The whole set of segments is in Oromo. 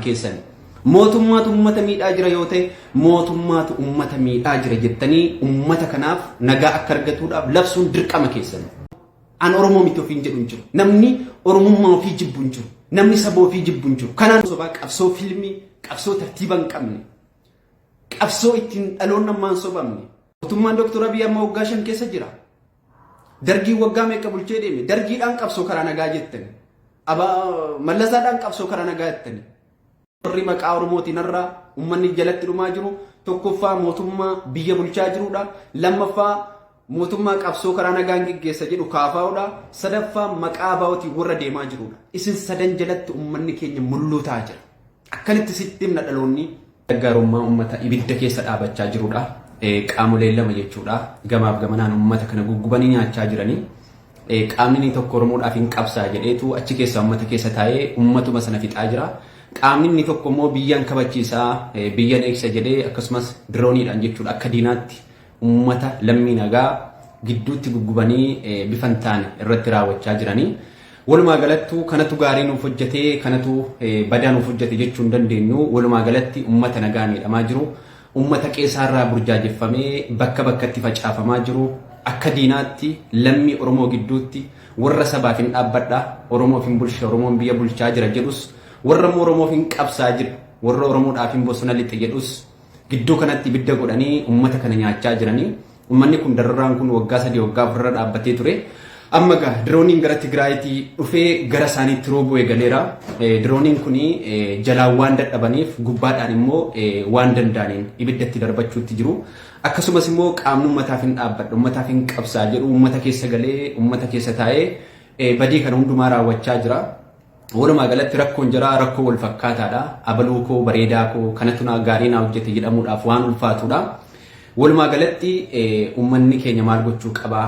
keessan mootummaatu ummata miidhaa jira yoo ta'e mootummaatu ummata miidhaa jira jettanii ummata kanaaf nagaa akka argatuudhaaf labsuun dirqama keessan. An Oromoo miti ofiin jedhu hin jiru. Namni Oromummaa ofii jibbu hin jiru. Namni saba ofii jibbu hin jiru. Kanaan sobaa qabsoo fiilmii, qabsoo tartiiba hin qabne, qabsoo ittiin dhaloon namaan sobamne. Mootummaan Dr. Abiy amma waggaa 5 keessa jira. Dargii waggaa meeqa bulchee deeme? Dargiidhaan qabsoo karaa nagaa jettani. Mallasaadhaan qabsoo karaa nagaa jettani. Warri maqaa Oromootiin irraa uummanni jalatti dhumaa jiru tokkoffaa mootummaa biyya bulchaa jirudha. Lammaffaa mootummaa qabsoo karaa nagaan gaggeessa jedhu kaafaa'udha. Sadaffaa maqaa baa'ootiin warra deemaa jirudha. Isin sadan jalatti uummanni keenya mul'ataa jira. Akkanitti sitti himna dhaloonni gargaarummaa uummata ibidda keessa dhaabachaa jirudha. Qaamolee lama jechuudha. Gamaaf gamanaan uummata kana guggubanii nyaachaa jiranii. Qaamni tokko Oromoodhaaf hin qabsaa jedheetu achi keessa uummata keessa taa'ee uummatuma sana fixaa jira. Qaamni tokko immoo biyyaan kabachiisaa biyyan eegsa jedhee akkasumas dirooniidhaan jechuudha akka diinaatti uummata lammii nagaa gidduutti guggubanii bifan taane irratti raawwachaa jiranii. Walumaa galattuu kanatu gaarii nuuf hojjetee kanatu badaa nuuf hojjete jechuu hin dandeenyu. Walumaa galatti uummata nagaa miidhamaa jiru. Uummata qeessaarraa burjaajeffamee bakka bakkatti facaafamaa jiru. Akka diinaatti lammii Oromoo gidduutti warra sabaaf hin dhaabbadha Oromoof hin bulcha Oromoon biyya bulchaa jira jedhus warra Oromoof hin qabsaa jira warra Oromoodhaaf hin bosona lixe jedhus gidduu kanatti ibidda godhanii uummata kana nyaachaa jiranii. Uummanni kun dararaan kun waggaa 3 waggaa 4 dhaabbatee ture. Amma gaa dirooniin gara Tigraayitii dhufee gara isaaniitti roobuu eegaleera. Dirooniin kun jalaan waan dadhabaniif gubbaadhaan immoo waan danda'aniin ibiddatti darbachuutti jiru. Akkasumas immoo qaamni uummataaf hin dhaabbadhu uummataaf hin qabsaa jedhu uummata keessa galee uummata keessa taa'ee badii kana hundumaa raawwachaa jira. Walumaa galatti rakkoon jira rakkoo wal fakkaataadha. Abaluu koo bareedaa koo kanatu naa gaarii naa hojjete jedhamuudhaaf waan ulfaatudha. Walumaa galatti uummanni keenya maal gochuu qaba?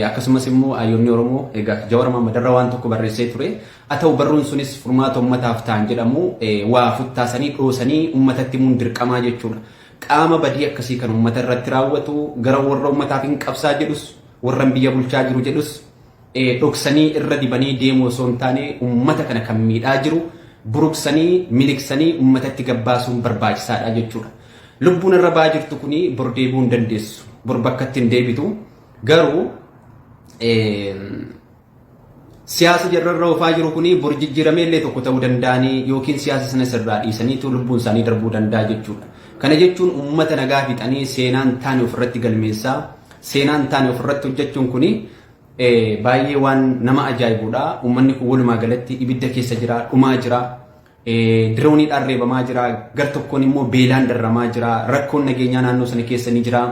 Akkasumas immoo ayyoonni Oromoo egaa Jawaar Mohammed waan tokko barreessee ture. Haa ta'u barruun sunis furmaata uummataaf ta'an jedhamu waa futtaasanii dhoosanii uummatatti himuun dirqamaa jechuudha. Qaama badii akkasii kan uummata irratti raawwatu gara warra uummataaf hin qabsaa jedhus warra biyya bulchaa jiru jedhus dhoksanii irra dibanii deemuu osoo hin taane uummata kana kan miidhaa jiru buruqsanii miliqsanii uummatatti gabbaasuun barbaachisaadha jechuudha. Lubbuun irra baa jirtu kuni bor deebi'uu hin dandeessu. Bor bakka ittiin deebitu garuu siyaasa jarrarra oofaa jiru kuni bor jijjiiramee illee tokko ta'uu danda'anii yookiin siyaasa sana sirraa dhiisaniitu lubbuun isaanii darbuu danda'a jechuudha. Kana jechuun uummata nagaa fixanii seenaan taane ofirratti galmeessaa seenaan taane ofirratti hojjechuun kuni baay'ee waan nama ajaa'ibudha. Uummanni kun walumaa galatti ibidda keessa jira, dhumaa jira, dirooniidhaan reebamaa jira, gar tokkoon immoo beelaan darramaa jira, rakkoon nageenyaa naannoo sana keessa ni jira.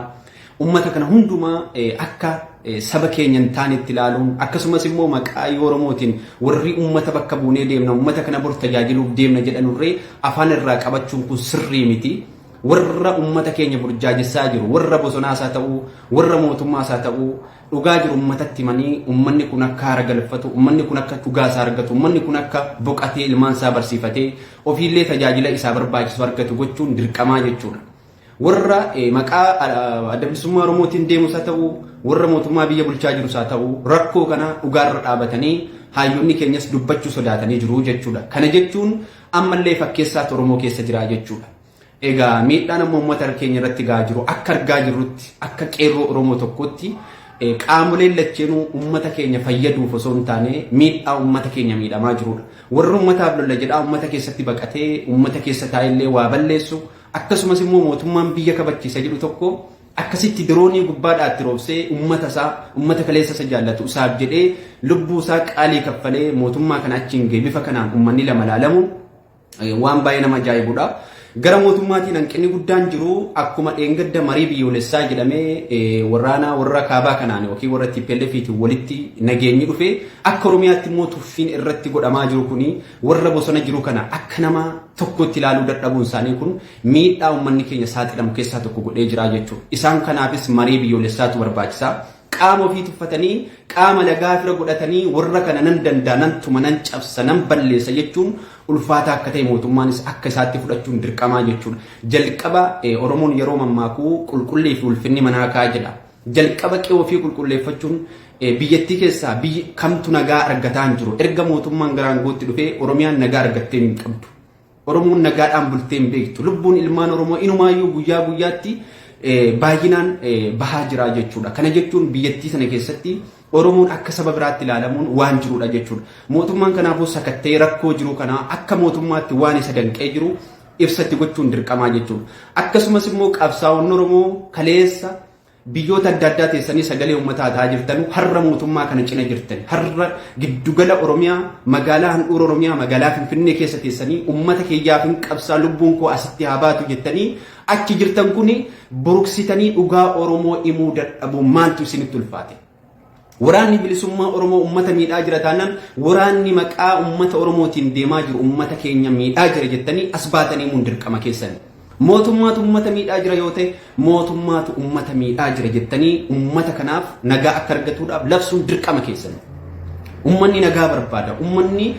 Uummata kana hundumaa akka saba keenya hin taanetti ilaaluun akkasumas immoo maqaa Oromootiin warri uummata bakka buunee deemna uummata kana bor tajaajiluuf deemna jedhanurree afaan irraa qabachuun kun sirrii miti. Warra uummata keenya burjaajessaa jiru warra bosonaas haa ta'u warra mootummaas haa ta'u dhugaa jiru uummatatti himanii uummanni kun akka haara galfatu uummanni kun akka dhugaasaa argatu uummanni kun akka boqatee ilmaan isaa barsiifatee ofiillee tajaajila isaa barbaachisu argatu gochuun dirqamaa jechuudha. Warra maqaa adda bilisummaa Oromootiin deemus haa ta'u warra mootummaa biyya bulchaa jirus haa ta'u rakkoo kana dhugaarra dhaabatanii hayyoonni keenyas dubbachuu sodaatanii jiru jechuudha. Kana jechuun ammallee fakkeessaatu Oromoo keessa jira jechuudha. Egaa miidhaan amma uummata keenya irratti gaa jiru akka argaa jirrutti akka qeerroo Oromoo tokkotti qaamoleen lacheenuu uummata keenya fayyaduuf osoo hin taane miidhaa uummata keenya miidhamaa jirudha. Warra uummataaf lolla jedhaa uummata keessatti baqatee uummata keessa taa'ellee waa balleessu akkasumas immoo mootummaan biyya kabachiisa jedhu tokko akkasitti diroonii gubbaadhaatti roobsee uummata kaleessa isa jaallatu isaaf jedhee lubbuu isaa qaalii kaffalee mootummaa kana achiin ga'e bifa kanaan uummanni lama laalamu waan baay'ee nama ajaa'ibudha. Gara mootummaatiin hanqinni guddaan jiru akkuma dheengadda marii biyyoolessaa jedhamee warra kaabaa kanaan yookiin warra TPLFiitiin walitti nageenyi dhufe akka Oromiyaatti immoo tuffiin irratti godhamaa jiru kuni warra bosona jiru kana akka nama tokkotti ilaaluu dadhabuun isaanii kun miidhaa uummanni keenya saaxilamu keessaa tokko godhee jira jechuudha. Isaan kanaafis marii biyyoolessaatu barbaachisaa. Qaama ofii tuffatanii qaama lagaa fira godhatanii warra kana nan danda'a nan tuma nan cabsa nan balleessa jechuun ulfaataa akka ta'e mootummaanis akka isaatti fudhachuun dirqamaa jechuudha. Jalqaba Oromoon yeroo mammaakuu qulqullee fi ulfinni manaa kaa jedha. Jalqaba qe'oo fi qulqulleeffachuun biyyattii keessaa biyyi kamtu nagaa argataa hin jiru. Erga mootummaan gara aangootti dhufee Oromiyaan nagaa argattee hin qabdu. Oromoon nagaadhaan bulteen beektu. Lubbuun ilmaan Oromoo inumaayyuu guyyaa guyyaatti baay'inaan bahaa jira jechuudha. Kana jechuun biyyattii sana keessatti Oromoon akka saba biraatti ilaalamuun waan jirudha jechuudha. Mootummaan kanaafuu sakattee rakkoo jiru kana akka mootummaatti waan isa danqee jiru ibsatti gochuun dirqamaa jechuudha. Akkasumas immoo qabsaa'onni Oromoo kaleessa biyyoota adda addaa teessanii sagalee uummataa ta'aa jirtan har'a mootummaa kana cina jirtan har'a giddugala Oromiyaa magaalaa handhuura Oromiyaa magaalaa Finfinnee keessa teessanii uummata kiyyaaf hin qabsaa lubbuun koo asitti haa baatu jettanii achi jirtan kuni buruksitanii dhugaa Oromoo himuu dadhabuu maaltu isinitti ulfaate? Waraanni bilisummaa Oromoo uummata miidhaa jira taanaan waraanni maqaa uummata Oromootiin deemaa jiru uummata keenya miidhaa jira jettanii as baatanii himuun dirqama keessan. Mootummaatu uummata miidhaa jira yoo ta'e mootummaatu uummata miidhaa jira jettanii uummata kanaaf nagaa akka argatuudhaaf labsuun dirqama keessan. Uummanni nagaa barbaada. Uummanni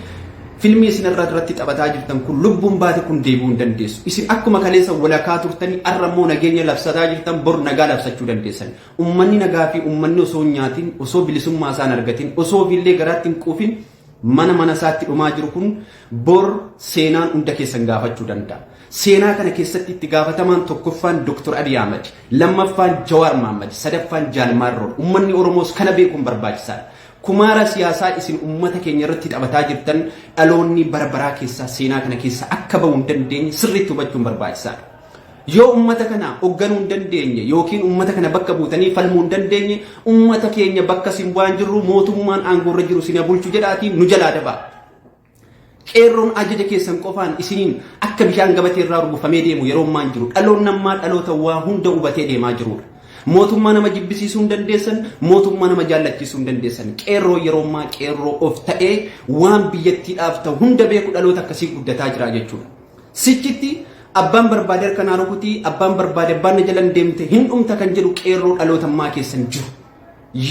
filmii isin irratti taphataa jirtan kun lubbuun baate kun deebi'uu hin dandeessu. Isin akkuma kaleessa walakaa turtanii har'a immoo nageenya labsataa jirtan bor nagaa labsachuu dandeessan. Uummanni nagaa fi uummanni osoo nyaatiin osoo bilisummaa isaan argatiin osoo illee garaatti hin quufin mana isaatti dhumaa jiru kun bor seenaan hunda keessan gaafachuu danda'a. Seenaa kana keessatti itti gaafatamaan tokkoffaan Dr. Abiy Ahmed, lammaffaan Jawaar Mohaammed, sadaffaan Jaalmaar Rood. Uummanni Oromoos kana beekuun barbaachisaadha. Kumaara siyaasaa isin uummata keenya irratti taphataa jirtan dhaloonni barbaraa keessaa seenaa kana keessa akka ba'uu hin dandeenye sirriitti hubachuun barbaachisaadha. Yoo uummata kana hoogganuu hin dandeenye yookiin uummata kana bakka buutanii falmuu hin dandeenye uummata keenya bakka isin waan jirru mootummaan aangoorra jiru isin bulchu jedhaatii nu jalaa dabaa. Qeerroon ajaja keessan qofaan isiniin akka bishaan gabatee irraa rugufamee deemu yeroo ammaan jiru dhaloonni ammaa dhaloota waa hunda hubatee deemaa jirudha. Mootummaa nama jibbisiisuu hin dandeessan, mootummaa nama jaallachiisuu hin dandeessan. Qeerroo yeroo ammaa qeerroo of ta'ee waan biyyattiidhaaf ta'u hunda beeku dhaloota akkasii guddataa jira jechuudha. Sichitti abbaan barbaade harkanaa rukutii, abbaan barbaade abbaan na jalan deemte hin dhumta kan jedhu qeerroo dhaloota ammaa keessan jiru.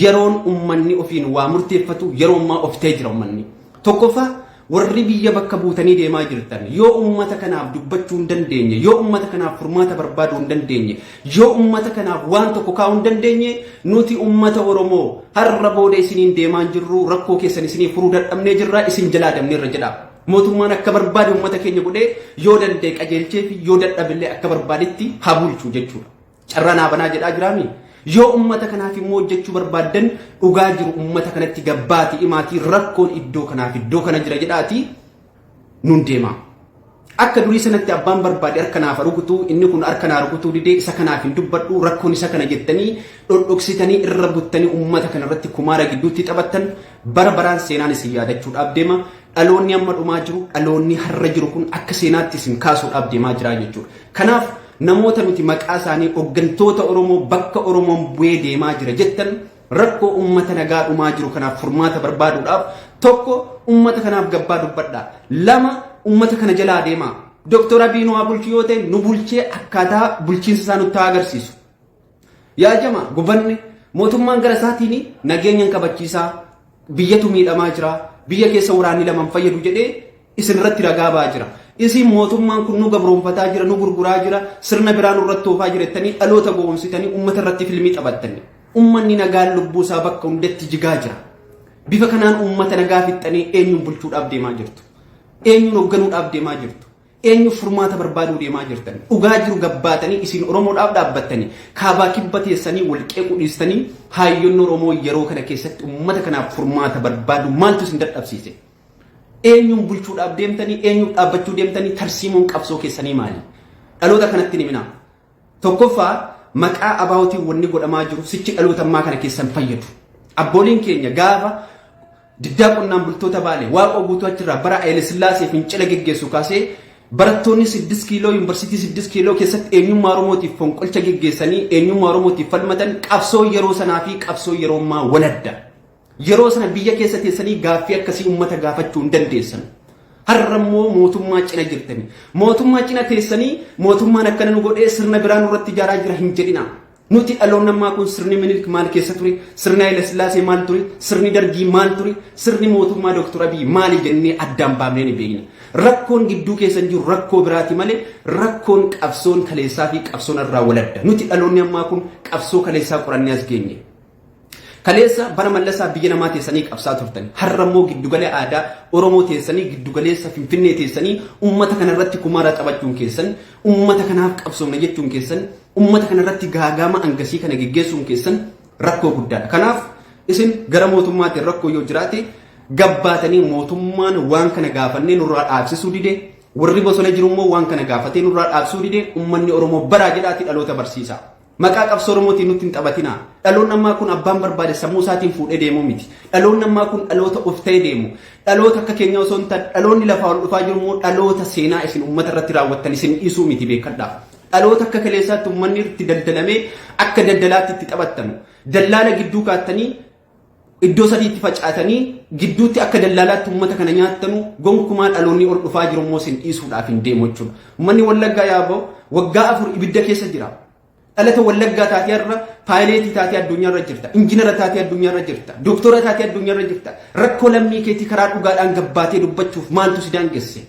Yeroon uummanni ofiin waa murteeffatu yeroo ammaa of ta'ee jira uummanni. Tokkoffaa warri biyya bakka buutanii deemaa jirtan yoo uummata kanaaf dubbachuu hin dandeenye yoo uummata kanaaf furmaata barbaaduu hin dandeenye yoo uummata kanaaf waan tokko kaa'uu hin dandeenye nuti uummata Oromoo har'a booda isiniin deemaa jirru rakkoo keessan isinii furuu dadhabnee jirra isin jalaa dabneerra jedha. Mootummaan akka barbaade uummata keenya godhee yoo danda'e qajeelchee fi yoo dadhabillee akka barbaadetti haa bulchu jechuudha. Carraa naa banaa jedhaa jiraami. Yoo uummata kanaaf immoo hojjechuu barbaaddan dhugaa jiru uummata kanatti gabbaati himaatii rakkoon iddoo kanaaf iddoo kana jira jedhaati nun deema. Akka durii sanatti abbaan barbaade harkanaaf rukutuu inni kun harkanaa rukutuu didee isa kanaaf hin dubbadhu rakkoon isa kana jettanii dhodhoksitanii irra buttanii uummata kana irratti kumaara gidduutti taphattan bara baraan seenaan isin yaadachuudhaaf deema. Dhaloonni amma dhumaa jiru dhaloonni har'a jiru kun akka seenaatti isin kaasuudhaaf deemaa jira jechuudha. Kanaaf namoota nuti maqaa isaanii hooggantoota Oromoo bakka Oromoon bu'ee deemaa jira jettan rakkoo uummata nagaa dhumaa jiru kanaaf furmaata barbaaduudhaaf tokko uummata kanaaf gabbaa dubbadha. Lama uummata kana jalaa deemaa. Dr. Abiy nu haa bulchu yoo ta'e nu bulchee akkaataa bulchiinsa isaa nutti agarsiisu. Yaa jama gubanne mootummaan gara isaatiin nageenyaan kabachiisaa biyyatu miidhamaa jira biyya keessa waraanni lama fayyadu jedhee isin irratti ragaa ba'aa jira. Isin mootummaan kun nu gabroonfataa jira nu gurguraa jira sirna biraan irratti oofaa jirettanii dhaloota gowwoomsitanii uummata irratti filmii taphattanii uummanni nagaan lubbuu isaa bakka hundatti jigaa jira. Bifa kanaan uummata nagaa fixxanii eenyuun bulchuudhaaf deemaa jirtu? Eenyuun hoogganuudhaaf deemaa jirtu? Eenyuuf furmaata barbaaduu deemaa jirtan? Dhugaa jiru gabbaatanii isin Oromoodhaaf dhaabbattanii kaabaa kibba teessanii walqee qudhiistanii hayyoonni Oromoo yeroo kana keessatti uummata kanaaf furmaata barbaadu maaltu isin dadhabsiise? Eenyuun bulchuudhaaf deemtanii eenyuuf dhaabbachuu deemtanii tarsiimoon qabsoo keessanii maali? Dhaloota kanatti ni mina. Tokkoffaa maqaa abaawootiin wanni godhamaa jiru sichi dhaloota ammaa kana keessan fayyadu. Abbooliin keenya gaafa diddaa qonnaan bultoota baale waaqoo guutuu achirraa bara Haile Sillaasee fincila geggeessu kaasee barattoonni 6 kiiloo yuunivarsiitii 6 kiiloo keessatti eenyummaa Oromootiif fonqolcha geggeessanii eenyummaa Oromootiif falmatan qabsoo yeroo sanaa fi qabsoo yeroo ammaa waladda. Yeroo sana biyya keessa teessanii gaaffii akkasii uummata gaafachuu hin dandeessan. Har'a immoo mootummaa cina jirtanii. Mootummaa cina teessanii mootummaan akkana nu godhee sirna biraan irratti ijaaraa jira hin jedhina. Nuti dhaloonni ammaa kun sirni Minilik maal keessa ture? Sirni Haile Sillaasee maal ture? Sirni Dargii maal ture? Sirni mootummaa Dr. Abiy maali jennee addaan baafnee ni beekna. Rakkoon gidduu keessan jiru rakkoo biraati malee rakkoon qabsoon kaleessaa fi qabsoon irraa waladda. Nuti dhaloonni ammaa kun qabsoo kaleessaa qorannee as geenye. kaleessa bara mallasaa biyya namaa teessanii qabsaa turtan har'ammoo giddugalee aadaa oromoo teessanii giddugaleessa finfinnee teessanii ummata kanarratti kumaara taphachuun keessan ummata kanaaf qabsoomna jechuun keessan ummata kanarratti gaagama angasii kana geggeessuun keessan rakkoo guddaadha. Kanaaf isin gara mootummaatiin rakkoo yoo jiraate gabbaatanii mootummaan waan kana gaafannee nurraa dhaabsisuu dide warri bosona jirummoo waan kana gaafatee nurraa dhaabsuu dide ummanni oromoo baraa jedhaati dhaloota barsiisa. Maqaa qabsoo oromootiin nutti hin taphatinaa. Dhaloonni ammaa kun abbaan barbaade sammuu isaatiin fuudhee deemuu miti. Dhaloonni ammaa kun dhaloota of ta'ee deemu. Dhaloota akka keenya osoo hin taane dhaloonni lafaa ol dhufaa jiru immoo dhaloota seenaa isin uummata irratti raawwattan isin dhiisuu miti beekadhaa. Dhaloota akka kaleessaatti uummanni itti daldalamee akka daldalaatti itti taphattanu. Dallaala gidduu kaattanii iddoo sadiitti facaatanii gidduutti akka dallaalaatti uummata kana nyaattanu gonkumaa dhaloonni ol dhufaa jiru immoo isin dhiisuudhaaf hin deemu jechuudha. Uummanni Wallaggaa yaaboo waggaa 4 ibidda keessa jira. Dhalata Wallaggaa taatee irra paayileetii taatee addunyaa irra jirta. Injiinara taatee addunyaa irra jirta. Dooktora taatee addunyaa irra jirta. Rakkoo lammii keetii karaa dhugaadhaan gabbaatee dubbachuuf maaltu si daangesse?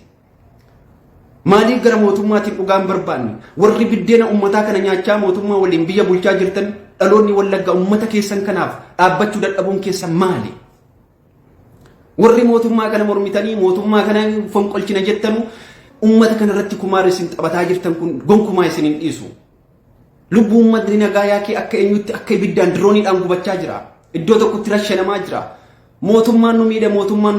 Maaliif gara mootummaatiin dhugaan barbaanne? Warri biddeena uummataa kana nyaachaa mootummaa waliin biyya bulchaa jirtan dhaloonni Wallaggaa uummata keessan kanaaf dhaabbachuu dadhabuun keessan maali? Warri mootummaa kana mormitanii mootummaa kana fonqolchina jettanu uummata kana irratti kumaara isin taphataa jirtan kun gonkumaa isin hin dhiisu. Lubbuu uummatni nagaa yaakee akka eenyutti akka ibiddaan dirooniidhaan gubachaa jira. Iddoo tokkotti rashanamaa jira. Mootummaan nu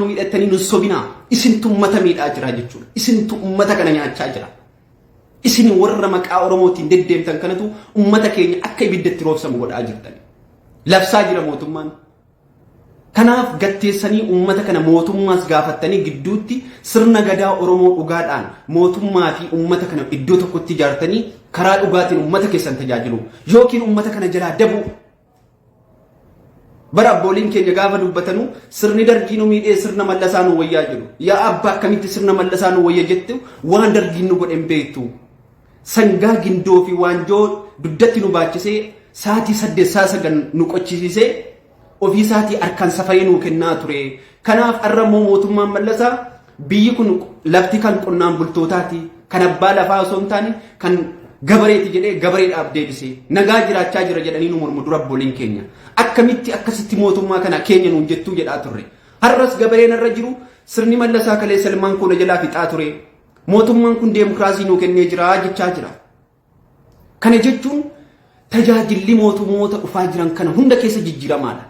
miidhattanii nu sobinaa. Isintu uummata miidhaa jira jechuudha. Isintu uummata kana nyaachaa jira. Isin warra maqaa Oromootiin deddeemtan kanatu uummata keenya akka ibiddatti roobsamu godhaa jirtan. Labsaa jira mootummaan. Kanaaf gatteessanii uummata kana mootummaas gaafattanii gidduutti sirna gadaa Oromoo dhugaadhaan mootummaa fi uummata kana iddoo tokkotti ijaartanii karaa dhugaatiin uummata keessan tajaajilu yookiin uummata kana jalaa dabu. Bara abbooliin keenya gaafa dubbatanu sirni dargii nu miidhee sirna mallasaa nu wayyaa jedhu. Yaa abbaa akkamitti sirna mallasaa nu wayya jettu waan dargiin nu godhen beektu. Sangaa gindoo fi waanjoo duddatti nu baachisee sa'aatii 8 nu qochisiisee ofii isaatii harkaan safaree nuu kennaa ture. Kanaaf har'ammoo mootummaan mallasaa biyyi kun lafti kan qonnaan bultootaati kan abbaa lafaa osoo hin taane kan gabareeti jedhee gabareedhaaf deebisee nagaa jiraachaa jira jedhanii nu mormu dura abbooliin keenya. Akkamitti akkasitti mootummaa kana keenya nuun jettuu jedhaa turre. Har'as gabareen irra jiru sirni mallasaa kalee salmaan koona jalaa fixaa ture. Mootummaan kun deemokiraasii nuu kennee jira jechaa jira. Kana jechuun tajaajilli mootummoota dhufaa jiran kana hunda keessa jijjiiramaadha.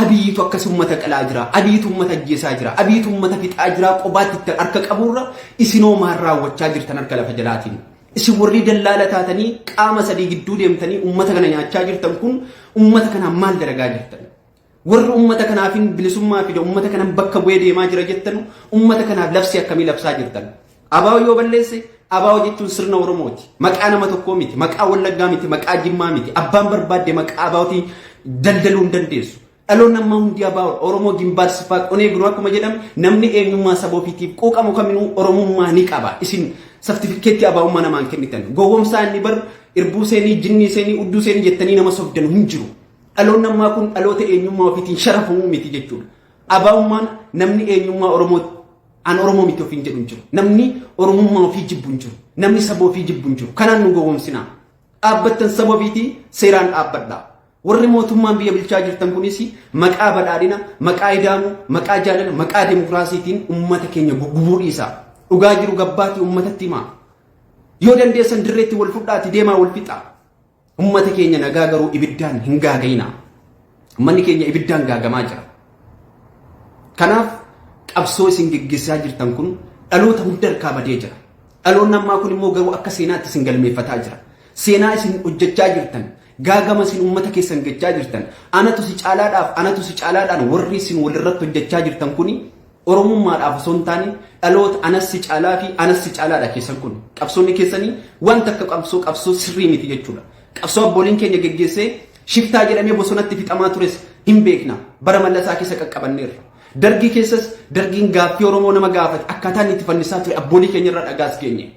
Abiitu akkas uummata qalaa jira. Abiitu uummata ajjeesaa jira. Abiitu uummata fixaa jira. Qobaatti harka qaburra isinoo maal raawwachaa jirtan harka lafa jalaatiin. Isin warri dallaala taatanii qaama sadii gidduu deemtanii uummata kana nyaachaa jirtan kun uummata kana maal dalagaa jirtan? Warri uummata kanaafin bilisummaa fida uummata kana bakka bu'ee deemaa jira jettan uummata kanaaf labsi akkamii labsaa jirtan? Abaa'oo yoo balleesse abaa'oo jechuun sirna Oromooti. Maqaa nama tokkoo miti. Maqaa Wallaggaa miti. Maqaa Jimmaa miti. Abbaan barbaadde maqaa abaa'ootiin daldaluu hin dandeessu. Dhaloonni ammaa hundi abaa'oo Oromoo gimbaar sifaa qonee biroo akkuma jedhamu namni eenyummaa saba ofiitiif quuqamu kaminuu Oromummaa ni qaba. Isin sartifikeetti abaa'ummaa namaan kennitan. Gowwoomsaa inni bar irbuu seenii jinnii seenii udduu seenii jettanii nama sobdanu hin jiru. Dhaloonni ammaa kun dhaloota eenyummaa ofiitiin sharafamuu miti jechuudha. Abaa'ummaan namni eenyummaa Oromoo an Oromoo miti ofiin jedhu hin jiru. Namni Oromummaa ofii jibbu hin jiru. Namni saba ofii jibbu hin jiru. Kanaan nu gowwoomsinaa. Dhaabbattan saba ofiitii seeraan dhaabbadhaa. Warri mootummaan biyya bulchaa jirtan kunis maqaa badhaadhina, maqaa ida'amuu, maqaa jaalala, maqaa deemokiraasiitiin uummata keenya gugubuu dhiisaa. Dhugaa jiru gabbaatii uummatatti himaa. Yoo dandeessan dirreetti wal fudhaati deemaa wal fixaa. Uummata keenya nagaa garuu ibiddaan hin gaagayinaa. Uummanni keenya ibiddaan gaagamaa jira. Kanaaf qabsoo isin geggeessaa jirtan kun dhaloota hunda harkaa badee jira. Dhaloonni ammaa kun immoo garuu akka seenaatti isin galmeeffataa jira. Seenaa isin hojjechaa jirtan gaagama isin uummata keessan gochaa jirtan anatu si caalaadhaan warri isin walirratti hojjechaa jirtan kuni Oromummaadhaaf osoo hin taane dhaloota anas si caalaa fi anas si caalaadha keessan kun. Qabsoonni keessanii wanta akka qabsoo sirrii miti jechuudha. Qabsoo abbooliin keenya geggeessee shiftaa jedhamee bosonatti fixamaa tures hin beekna. Bara mallasaa keessa qaqqabanneerra. Dargii keessas dargiin gaaffii Oromoo nama gaafate akkaataan itti fannisaa ture abboolii keenya irraa dhagaas geenye.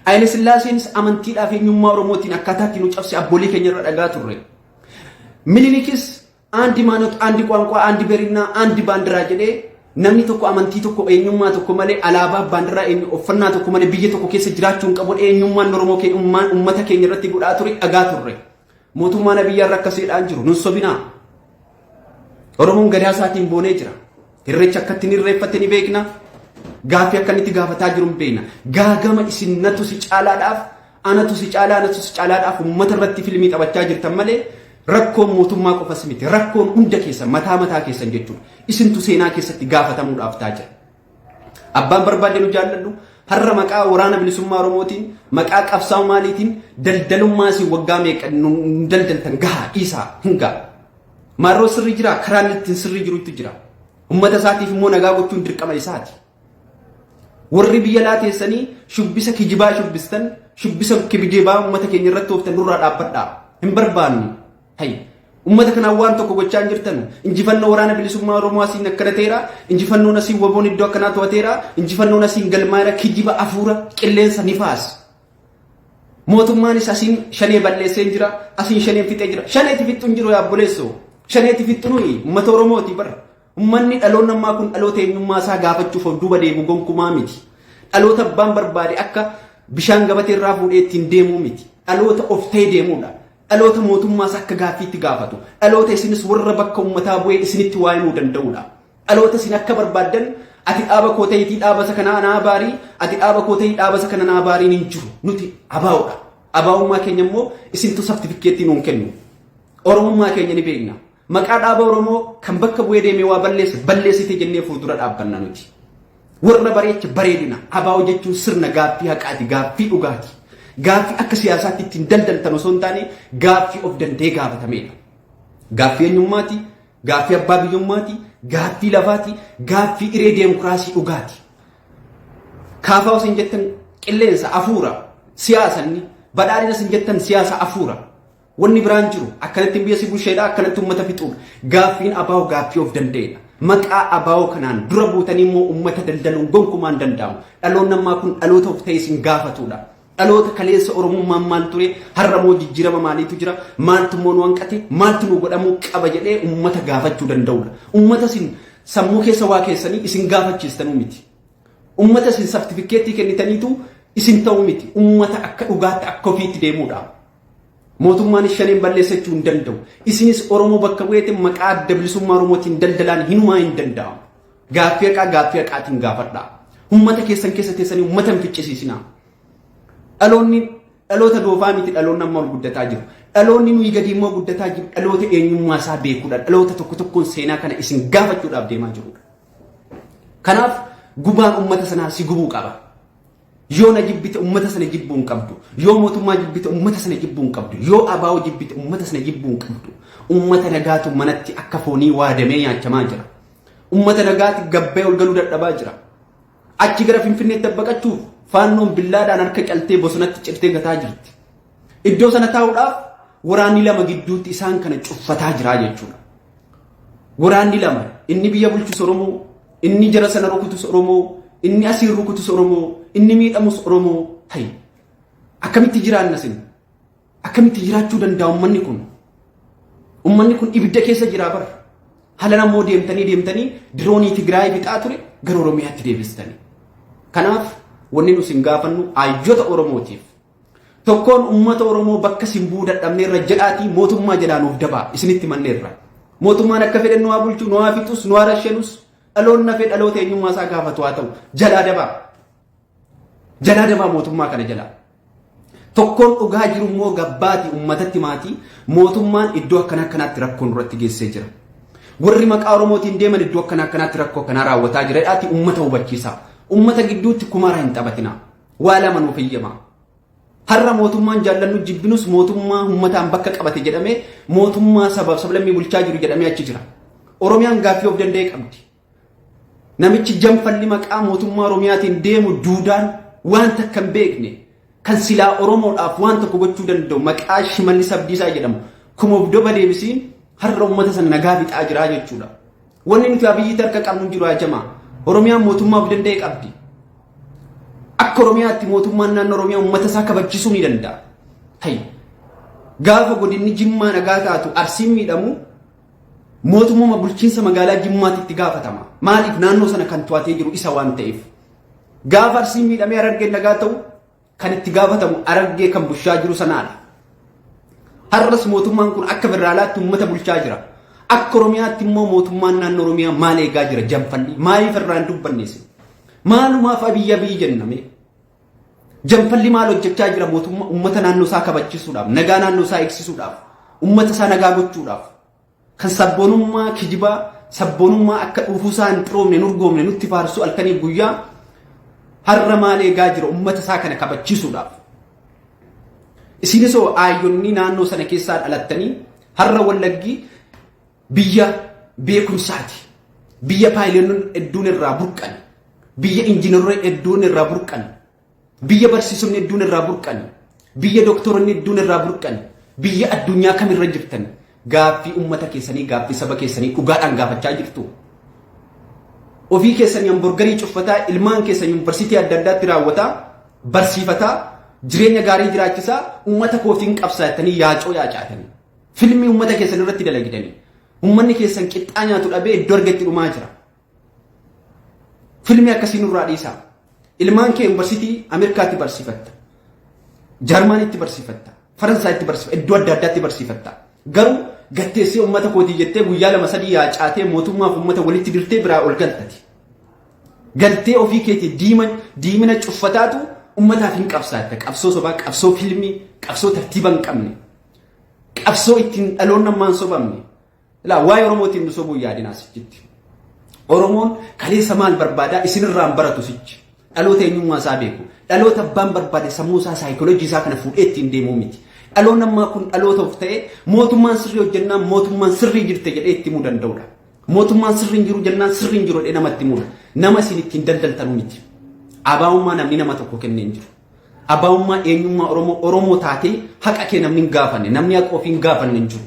Haile Sillaaseenis amantiidhaaf eenyummaa Oromootiin akkaataa itti nu cabse abboolii keenya irraa dhagaa turre. Minilikis andi maanot, andi ቋንቋ, andi berinaa, andi baandiraa jedhee namni tokko amantii tokko eenyummaa tokko malee alaabaa baandiraa uffannaa tokko malee biyya tokko keessa jiraachuu hin qabu eenyummaan Oromoo uummata keenya irratti godhaa ture dhagaa turre. Mootummaan Abiyyi irra akkasiidhaan jiru nun sobinaa. Oromoon gadaa isaatiin boonee jira. Irreecha akkatti ni irreeffatanii beekna. Gaaffii akkanitti gaafataa jiru hin beekna. Gaagama isin natu si caalaadhaaf, anatu si caalaadhaaf uummata irratti filmii taphachaa jirtan malee rakkoon mootummaa qofas miti. Rakkoon hunda keessa mataa keessan jechuudha. Isintu seenaa keessatti gaafatamuudhaaf ta'a jira. Abbaan barbaade nu jaalladhu har'a maqaa waraana bilisummaa Oromootiin maqaa qabsaa'u maaliitiin daldalummaa si waggaa meeqa daldaltan gahaa isaa hingaa. Maarroo sirri jira karaan ittiin sirri jirutu jira. Uummata isaatiif immoo nagaa gochuun dirqama isaati. Warri biyya laateessanii shubbisa kijibaa shubbistan shubbisa kijibaa uummata keenya irratti ooftan nurraa dhaabbadhaa. Hin barbaannu. Hay ummata kanaan waan tokko gochaa jirtan injifannoo waraana bilisummaa Oromoo asiin akkana ta'eera injifannoon asiin waboon iddoo akkanaa to'ateera injifannoon asiin galmaa'eera kijiba afuura qilleensa nifaas mootummaanis asiin shanee balleessee jira asiin shanee fixee jira shaneeti fixuun jiru yaabboleessoo shaneeti fixuun uummata Oromooti bara ummanni dhaloon namaa kun dhaloota eenyummaa isaa gaafachuuf of duuba deemu gonkumaa miti dhaloota abbaan barbaade akka bishaan gabatee irraa fuudhee ittiin deemuu miti dhaloota of ta'ee deemuudha. Dhaloota mootummaas akka gaaffiitti gaafatu. Dhaloota isinis warra bakka uummataa bu'ee isinitti waa himuu danda'udha. Dhaloota isin akka barbaaddan ati dhaaba koo ta'eetii dhaaba isa kana naa baarii ati dhaaba koo ta'eetii dhaaba isa kana naa baariin hin jiru. Nuti abaa'udha. Abaa'ummaa keenya immoo isintu sartifikeettii nuun kennu. Oromummaa keenya ni beekna. Maqaa dhaaba Oromoo kan bakka bu'ee deemee waa balleessite jennee fuuldura dhaabbanna nuti. Warra bareecha bareedina. Abaa'oo jechuun sirna gaaffii haqaati gaaffii dhugaati. Gaaffii akka siyaasaatti ittiin daldaltan osoo hin taane gaaffii of danda'ee gaafatamedha. Gaaffii eenyummaati, gaaffii abbaa biyyummaati, gaaffii lafaati, gaaffii iree deemokiraasii dhugaati. Kaafaa osoo hin jettan qilleensa afuura siyaasanni badhaadhina osoo hin jettan siyaasa afuura. Wanni biraan jiru akkanatti biyya si busheedha akkanatti uummata fixuudha. Gaaffiin abaa'oo gaaffii of danda'edha. Maqaa abaa'oo kanaan dura buutanii immoo uummata daldaluun gonkumaan danda'amu. Dhaloon namaa kun dhaloota of ta'e isin gaafatudha. Dhaloota kaleessa Oromummaan maal ture har'a moo jijjiirama maaliitu jira maaltu immoo nu hanqate maaltu nu godhamuu qaba jedhee uummata gaafachuu danda'udha. Uummata isin sammuu keessa waa keessanii isin gaafachiistanuu miti. Uummata isin sartifikeettii kennitaniitu isin ta'uu miti. Uummata akka dhugaatti akka ofiitti deemuudha. Mootummaan shaneen balleessachuu hin danda'u. Isinis Oromoo bakka bu'eetti maqaa adda bilisummaa Oromootiin daldalaan hinumaa hin danda'amu. Gaaffii haqaatiin gaafadhaa. Uummata keessan keessa teessanii uummata hin ficcisiisinaa. Dhaloota doofaa miti dhaloonni amma ol guddataa jiru. Dhaloonni nuyi gadi immoo guddataa jiru. Dhaloota eenyummaa isaa beekuudha. Dhaloota tokkoon seenaa kana isin gaafachuudhaaf deemaa jirudha. Kanaaf gubaan uummata sanaa si gubuu qaba. Yoo na jibbite uummata sana jibbuu hin qabdu. Yoo mootummaa jibbite uummata sana jibbuu hin qabdu. Yoo abaa'oo jibbite uummata sana jibbuu hin qabdu. Uummata nagaatu manatti akka foonii waadamee nyaachamaa jira. Uummata nagaatti gabbee ol galuu dadhabaa jira. Achi gara Finfinneetti baqachuuf faannoon billaadhaan harka caltee bosonatti cirtee gataa jirti. Iddoo sana taa'uudhaaf waraanni lama gidduutti isaan kana cuffataa jira jechuudha. Waraanni lama inni biyya bulchus Oromoo, inni jara sana rukutus Oromoo, inni asiin rukutus Oromoo, inni miidhamus Oromoo. Hay akkamitti jiraanna sin? Akkamitti jiraachuu danda'a uummanni kun? Uummanni kun ibidda keessa jira bara. Haala namoo deemtanii diroonii Tigraay fixaa ture gara Oromiyaatti deebistanii. Kanaaf wanni nu sin gaafannu ayyota Oromootiif. Tokkoon uummata Oromoo bakka simbuu dadhabneerra jedhaatii mootummaa jedhaa nuuf dabaa isinitti manneerra. Mootummaan akka fedhan nu haa bulchu, nu haa fixus, nu haa rashenus dhaloonni nafee dhaloota eenyummaa isaa gaafatu haa ta'u jalaa dabaa. Jalaa dabaa mootummaa kana jalaa. Tokkoon dhugaa jiru immoo gabbaati uummatatti maatii mootummaan iddoo akkanaatti rakkoo nurratti geessee jira. Warri maqaa Oromootiin deeman iddoo akkanaatti rakkoo kana raawwataa jira jedhaatii uummata hubachiisa. Uummata gidduutti kumaara hin taphatina. Waa lama nuuf eeyyamaa. Har'a mootummaan jaallannu jibbinus mootummaa uummataan bakka qabate jedhamee mootummaa sabaaf sablammii bulchaa jiru jedhamee achi jira. Oromiyaan gaaffii of danda'e qabdi. Namichi janfalli maqaa mootummaa Oromiyaatiin deemu duudaan waan takka hin beekne kan silaa Oromoodhaaf waan tokko gochuu danda'u maqaa Shimallis Abdiisaa jedhamu kumoof doba deebisiin har'a uummata sana nagaa fixaa jira jechuudha. Wanni nuti abiyyi harka qabnu jiru ajamaa. Oromiyaan mootummaa of danda'e qabdi. Akka Oromiyaatti mootummaan naannoo Oromiyaa uummata isaa kabachiisuu ni danda'a. Hay gaafa godinni Jimmaa nagaa taatu Arsiin miidhamu mootummaa bulchiinsa magaalaa Jimmaatti gaafatama. Maaliif naannoo sana kan to'atee jiru isa waan ta'eef. Gaafa Arsiin miidhamee Harargeen nagaa ta'u kan itti gaafatamu Harargee kan bulchaa jiru sanaadha. Har'as mootummaan kun akka federaalaatti uummata bulchaa jira. akka Oromiyaatti immoo mootummaan naannoo Oromiyaa maal eegaa jira janfalli maaliif irraan dubbannees maalumaaf abiyyi jenname janfalli maal hojjechaa jira mootummaa ummata naannoo isaa kabachiisuudhaaf nagaa naannoo isaa eegsisuudhaaf ummata isaa nagaa gochuudhaaf kan sabboonummaa kijibaa sabboonummaa akka dhufuusaa hin xiroomne nurgoomne nutti faarsu halkanii guyyaa har'a maal eegaa jira ummata isaa kana kabachiisuudhaaf isinisoo ayyonni naannoo sana keessaa dhalattanii har'a Wallaggi biyya beekumsaati biyya paayiloonni hedduun irraa burqan biyya injiinarri hedduun irraa burqan biyya barsiisonni hedduun irraa burqan biyya doktoroonni hedduun irraa burqan biyya addunyaa kamirra jirtan gaaffii ummata keessanii gaaffii saba keessanii dhugaadhaan gaafachaa jirtu ofii keessanii hamburgerii cuffataa ilmaan keessanii yuunivarsiitii adda addaatti raawwataa barsiifataa jireenya gaarii jiraachisaa ummata kootiin qabsaa'atanii yaacoo yaacaatanii filmii ummata keessanii irratti dalagidanii ummanni keessan qixxaa nyaatu dhabee iddoo argatti dhumaa jira filmii akkasii nurraa dhiisaa ilmaan kee yuunivarsiitii Ameerikaatti barsiifatta Jarmaniitti barsiifatta Faransaaytti barsiifatta iddoo adda addaatti barsiifatta garuu gatteessee ummata kootii jettee guyyaa 2-3 yaacaatee mootummaaf ummata walitti dirtee biraa ol galtati galtee ofii keetii diimina cuffataatu ummataaf hin qabsaatte qabsoo sobaa qabsoo filmii qabsoo tartiiba hin qabne qabsoo ittiin dhaloon namaan sobamne la waa'ee Oromootiin sobuu yaadinaas jetti Oromoon kaleessa maal barbaadaa isinirraan baratu sichi dhaloota eenyummaa isaa beeku dhaloota abbaan barbaade sammuu isaa saayikooloojii isaa kana fuudhee ittiin deemuu miti dhaloon namaa kun dhaloota of ta'ee mootummaan sirrii hojjennaan mootummaan sirrii jirte jedhee itti himuu danda'udha mootummaan sirrii hin jiru jennaan sirrii hin jiru jedhee namatti himudha nama isin ittiin daldaltanuu miti abaa'ummaa namni nama tokko kennee hin jiru abaa'ummaa eenyummaa Oromoo taatee haqa kee namni hin gaafanne namni haqa ofii hin gaafanne hin jiru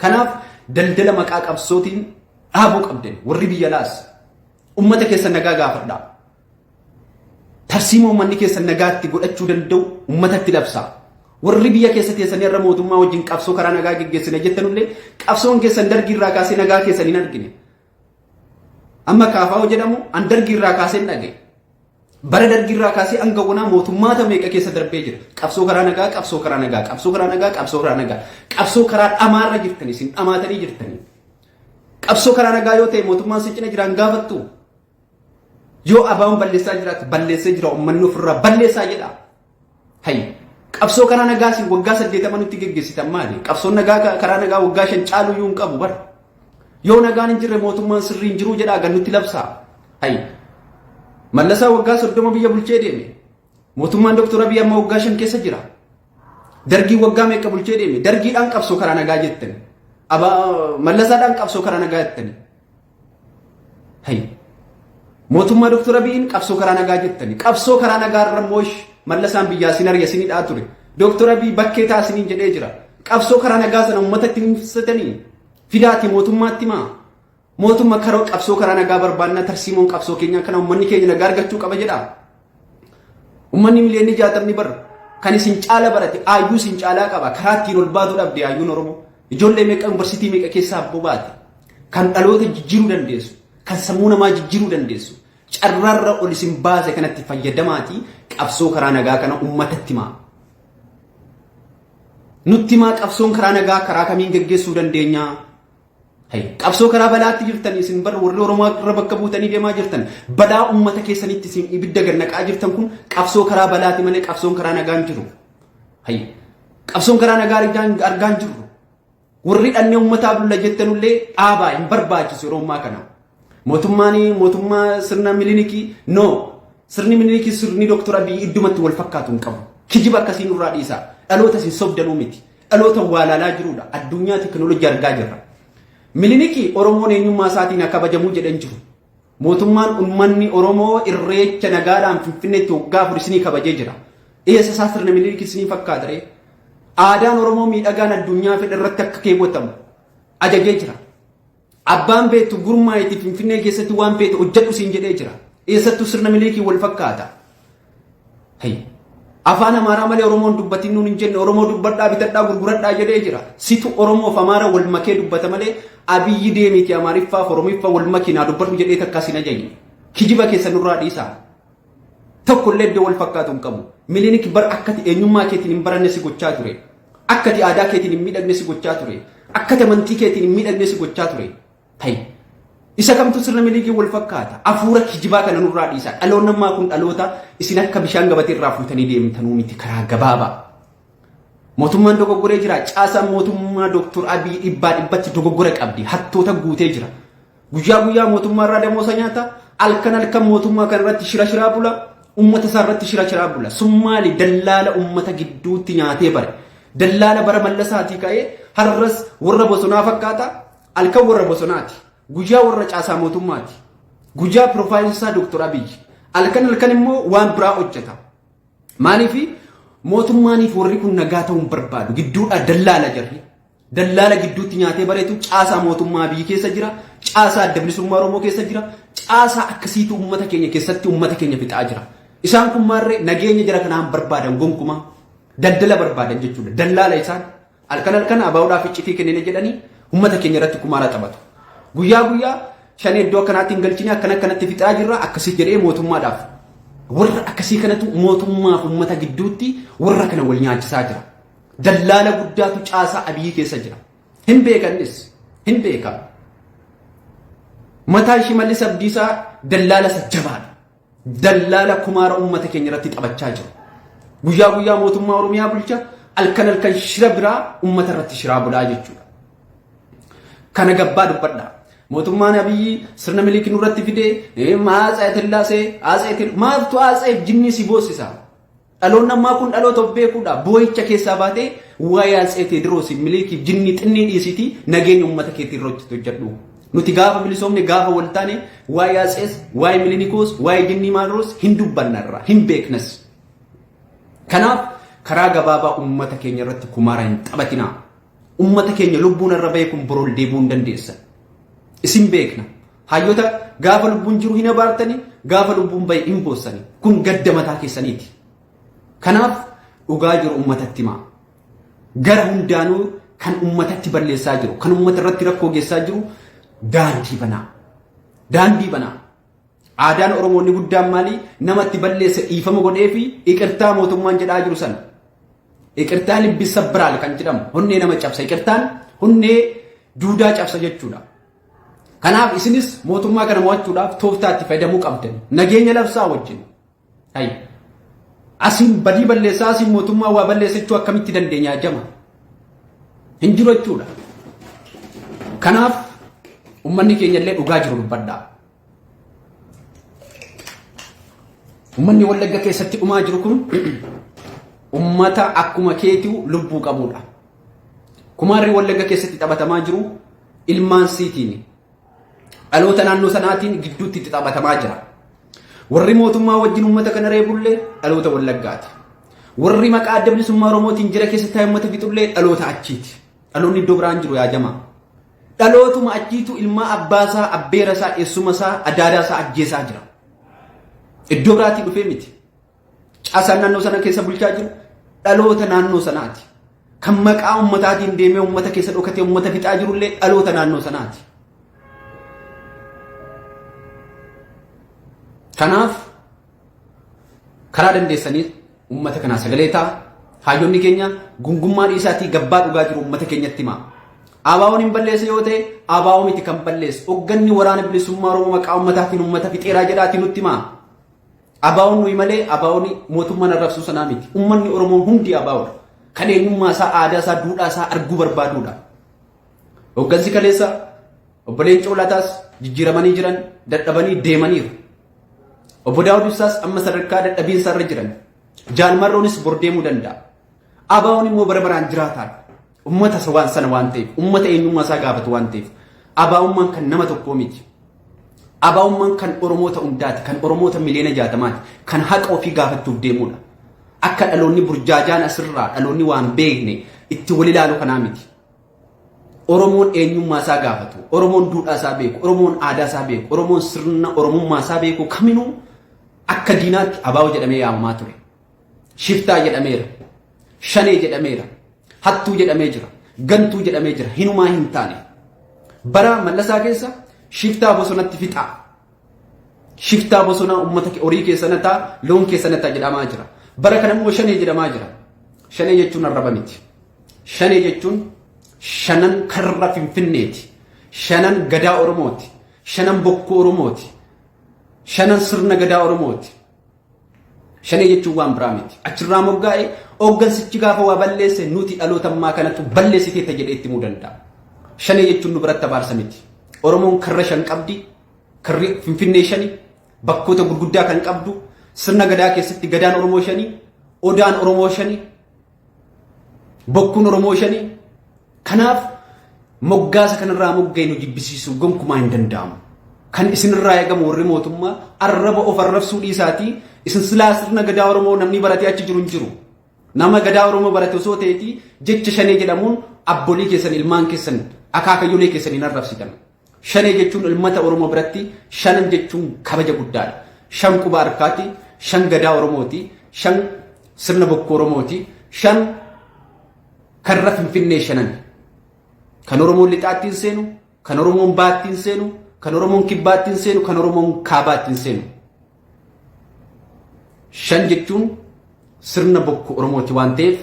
kanaaf daldala maqaa qabsootiin dhaabuu qabdan warri biyya laas ummata keessan nagaa gaafadhaa tarsiimoo manni keessan nagaatti godhachuu danda'u ummatatti labsaa warri biyya keessa teessanii irra mootummaa wajjin qabsoo karaa nagaa geggeessina jettanullee qabsoon keessan dargii irraa kaasee nagaa keessan hin argine amma kaafaa jedhamu an dargii irraa kaasee dhage bara dargii irraa kaasee hanga wonaa mootummaata meeqa keessa darbee jira qabsoo karaa nagaa qabsoo karaa nagaa qabsoo karaa nagaa qabsoo karaa nagaa qabsoo karaa dhamaarra jirtanii isin dhamaatanii jirtanii qabsoo karaa nagaa yoo ta'e mootummaan si cina jiraan gaafattu yoo abaa'uun balleessaa jiraatu balleessee jira ummanni ofirraa balleessaa jedha hay qabsoo karaa nagaa si waggaa 80 nutti geggeessitan maali qabsoon nagaa karaa nagaa waggaa 5 caalu yuun qabu bar yoo nagaan hin jirre mootummaan sirrii hin jiru jedha gannutti labsaa hay Mallasaa waggaa 30 biyya bulchee deeme mootummaan Dr. Abiy amma waggaa 5 keessa jira dargii waggaa meeqa bulchee deeme dargiidhaan qabsoo karaa nagaa jettan Mallasaadhaan qabsoo karaa nagaa jettani hay mootummaa Dr. Abiyin qabsoo karaa nagaa jettani qabsoo karaa nagaa irra moosh Mallasaan biyyaa sin arya sinidhaa ture Dr. Abiy bakkee taasiniin jedhee jira qabsoo karaa nagaa sana uummatatti himsatanii fidaati mootummaatti maa mootummaa karoo qabsoo karaa nagaa barbaadna tarsiimoon qabsoo keenya kana uummanni keenya nagaa argachuu qaba jedha uummanni miliyoonni 60 bar kan isin caala barate ayyuu isin caalaa qaba karaa ittiin ol baatu dhabde ayyuun Oromoo ijoollee meeqa yuunivarsiitii meeqa keessaa bobaate kan dhaloota jijjiiruu dandeessu kan sammuu namaa jijjiiruu dandeessu carraarra ol isin baase kanatti fayyadamaati qabsoo karaa nagaa kana uummatatti maa nutti maa qabsoon karaa nagaa karaa kamiin geggeessuu dandeenya hay qabsoo karaa balaatti jirtan isin bar warri Oromoo irra bakka buutanii deemaa jirtan badaa ummata keessanitti isin ibidda gannaqaa jirtan kun qabsoo karaa balaatti malee qabsoon karaa nagaan jiru hay qabsoon karaa nagaa argaan jiru warri dhanne ummataa bulla jettanullee dhaabaa hin barbaachisu Oromoo kana mootummaa sirna milinikii no sirni milinikii sirni Dr. Abiy iddumatti wal fakkaatu hin qabu kijiba akkasii nurraa dhiisaa dhaloota isin sobdanuu miti dhaloota waalaalaa jirudha addunyaa teknooloojii argaa jirra Miliniki Oromoon eenyummaa isaatiin kabajamuu jedhan jiru. Mootummaan uummanni Oromoo irreecha nagaadhaan Finfinneetti waggaa 4 isinii kabajee jira. Eessa sirna Miliniki isinii fakkaata ree? Aadaan Oromoo miidhagaan addunyaa fedha irratti akka keewwatamu ajajee jira. Abbaan beektu gurmaa'eeti Finfinnee keessatti waan beektu hojjedhu siin jedhee jira. Eessattuu sirna Miliniki wal fakkaata. Hay afaan Amaaraa malee Oromoon dubbatiin nuun hin jenne Oromoo dubbadhaa bitadhaa gurguradhaa jedhee jira. Situ Oromoo fi Amaara wal makee dubbata malee Abiyyi deemiti Amaariffaa fi Oromiffaa wal makiinaa dubbatu jedhee takkaasiin ajajne. Kijiba keessa nurraa dhiisaa. Tokkollee iddoo wal fakkaatu hin qabu. Miliniki bar akkati eenyummaa keetiin hin baranne si gochaa ture. Akkati aadaa keetiin hin miidhagne si gochaa ture. akkata amantii keetiin miidhagnee si gochaa ture ta'i. Isa kamtu sirna miliikii wal fakkaata afuura kijibaa kana nurraa dhiisaa dhaloonni ammaa kun dhaloota isin akka bishaan gabatee irraa fuutanii deemtanuu miti karaa gabaabaa. Mootummaan dogoggoree jira caasaan mootummaa Dr. Abiy dhibbatti dogoggora qabdi hattoota guutee jira. Guyyaa mootummaa irraa damoosa nyaata halkan mootummaa kana irratti shira bula ummata isaa irratti shira bula summaali dallaala ummata gidduutti nyaatee bare dallaala bara mallasaatii ka'ee har'as warra bosonaa fakkaata halkan warra bosonaati. Guyyaa warra caasaa mootummaati. Guyyaa piroofaayilisaa Dr. Abiy halkan immoo waan biraa hojjeta. Maaliif mootummaaniif warri kun nagaa ta'uun barbaadu gidduudha dallaala jirri. Dallaala gidduutti nyaatee bareetu caasaa mootummaa biyyi keessa jira. Caasaa adda bilisummaa Oromoo keessa jira. Caasaa akkasiitu uummata keenya keessatti uummata keenya fixaa jira. Isaan kun maarree nageenya jira kanaan barbaadan gonkumaa daldala barbaadan jechuudha. Dallaala isaan halkan abaa'uudhaaf iccitii kennine jedhanii uummata keenya irratti kumaara taphatu. Guyyaa shanee iddoo akkanaatti hin galchine akkanatti fixaa jirra akkasii jedhee mootummaadhaaf warra akkasii kanatu mootummaaf uummata gidduutti warra kana wal nyaachisaa jira. Dallaala guddaatu caasaa Abiyyi keessa jira. Hin beekan. Mataa Shimallis Abdiisaa dallaala sajjabaadha. Dallaala kumaara uummata keenya irratti taphachaa jiru. Guyyaa mootummaa Oromiyaa bulcha halkan shira biraa uummata irratti shiraa bulaa jechuudha. Kana gabbaa dubbadha. Mootummaan Abiyyi sirna miliikii nurratti fidee maaltu haasa'eef jinni si boossisa. Dhaloonni ammaa kun dhaloota of beekuudha. Boo'icha keessaa baatee waa'ee Atsee Teediroos miliikii jinni xinnii dhiisiti nageenya uummata keetii irratti hojjedhu. Nuti gaafa bilisoomne gaafa waltaane waa'ee Atsees, waa'ee Miliinikoos, waa'ee jinnii Maagros hin dubbannarra hin beeknas. Kanaaf karaa gabaabaa uummata keenya irratti kumaara hin taphatinaa. Uummata keenya lubbuun irra beekuun borool deebuu hin dandeessan. Isin beekna. Hayyoota gaafa lubbuun jiru hin abaartani, gaafa lubbuun bahe hin boossani. Kun gadda mataa keessaniiti. Kanaaf dhugaa jiru uummatatti himaa. Gara hundaanuu kan uummatatti balleessaa jiru, kan uummata irratti rakkoo geessaa jiru daandii banaa. Aadaan Oromoonni guddaan maali? Namatti balleessa dhiifama godhee fi iqirtaa mootummaan jedhaa jiru sana. Iqirtaan libbisa biraal kan jedhamu honnee nama cabsa. Iqirtaan honnee duudaa cabsa jechuudha. Kanaaf isinis mootummaa kana mo'achuudhaaf tooftaatti fayyadamuu qabdan. Nageenya labsaa wajjin. Asiin badii balleessaa asiin mootummaa waa balleessachuu akkamitti dandeenya jama? Hin jiru jechuudha. Kanaaf ummanni keenya illee dhugaa jiru dubbadhaa. Ummanni Wallagga keessatti dhumaa jiru kun ummata akkuma keetiu lubbuu qabudha. Kumaarri Wallagga keessatti taphatamaa jiru ilmaan siitiin dhaloota naannoo sanaatiin gidduutti itti taphatamaa jira. Warri mootummaa wajjin ummata kana reebullee dhaloota Wallaggaati. Warri maqaa adda bilisummaa Oromootiin jira keessatti taa'ee ummata fixullee dhaloota achiiti. Dhaloonni iddoo biraan jiru yaa jamaa. Dhalootuma achiitu ilmaa abbaasaa, abbeerasaa, eessumasaa, adaadaasaa ajjeesaa jira. Iddoo biraatii dhufee miti. Caasaan naannoo sana keessa bulchaa jiru dhaloota naannoo sanaati. Kan maqaa ummataatiin deemee ummata keessa dhokatee ummata fixaa jirullee dhaloota naannoo sanaati. Kanaaf karaa dandeessanii ummata kanaa sagalee ta'a. Hayyoonni keenya gungummaa dhiisaatii gabbaa dhugaa jiru ummata keenyatti himaa. Abaawoon hin balleesse yoo ta'e abaawoo miti kan balleesse. Hoogganni waraana bilisummaa Oromoo maqaa ummataatiin ummata fixeeraa jedhaatii nutti himaa. Abaawoon nuyi malee abaawoon mootummaan arrabsuu sanaa miti. Uummanni Oromoo hundi abaawoodha. Kan eenyummaa isaa, aadaa isaa, duudhaa isaa arguu barbaaduudha. Hooggansi kaleessa obbo Leencoo Laataas jijjiiramanii jiran dadhabanii deemaniiru. Obbo Daawud Ibsaas amma sadarkaa dadhabiinsa irra jiran. Jaan Marroonis bor deemuu danda'a. Abaawoon immoo bara baraan jiraataadha. Uummata waan sana waan ta'eef, uummata eenyummaa isaa gaafatu waan ta'eef. Abaawummaan kan nama tokkoo miti. Abaawummaan kan Oromoota hundaati, kan Oromoota miliyoona 60maati, kan haqa ofii gaafachuuf deemudha. Akka dhaloonni burjaajaan asirraa dhaloonni waan beekne itti wal ilaalu kanaa miti. Oromoon eenyummaa isaa gaafatu, Oromoon duudhaa isaa beeku, Oromoon aadaa isaa beeku, Oromoon sirna Oromummaa isaa beeku kaminuu akka diinaatti abaawoo jedhamee yaamamaa ture. Shiftaa jedhameera, shanee jedhameera, hattuu jedhamee jira, gantuu jedhamee jira, hinumaa hin taane. Bara Mallasaa keessa shiftaa bosonatti fixaa. Shiftaa bosonaa uummata horii keessa nataa, loon keessa nataa jedhamaa jira. Bara kana immoo shanee jedhamaa jira. Shanee jechuun arraba miti. Shanee jechuun shanan karra finfinneeti, shanan gadaa oromooti, shanan bokkuu oromooti, shanan sirna gadaa oromooti. Shanee jechuun waan biraa miti. Achirraa moggaa'ee hooggansichi gaafa waa balleesse nuti dhalootammaa kanattu balleessitee ta jedhee itti himuu danda'a. Shanee jechuun nu biratti abaarsa miti. Oromoon karra shan qabdi, karri finfinnee shani, bakkoota gurguddaa kan qabdu, sirna gadaa keessatti gadaan oromoo shani, odaan oromoo shani, bokkuun oromoo shani. Kanaaf moggaasa kanarraa mogga'ee nu jibbisiisuu gonkumaa hin danda'amu. Kan isinirraa eegamu warri mootummaa arraba of arrabsuu dhiisaatii isin silaa sirna gadaa oromoo namni baratee achi jiru hin jiru. Nama gadaa oromoo barate osoo ta'eeti jecha shanee jedhamuun abbolii keessan ilmaan keessan akaakayyoolee keessan hin arrabsitan. Shanee jechuun ilmata oromoo biratti shanan jechuun kabaja guddaadha. Shan quba harkaati, shan gadaa oromooti, shan sirna bokkuu oromooti, shan karra finfinnee shanan. Kan oromoon lixaatti hin seenu, kan oromoon baatti hin seenu, kan oromoon kibbaatti hin seenu, kan oromoon kaabaatti hin seenu. Shan jechuun sirna bokkuu oromooti waan ta'eef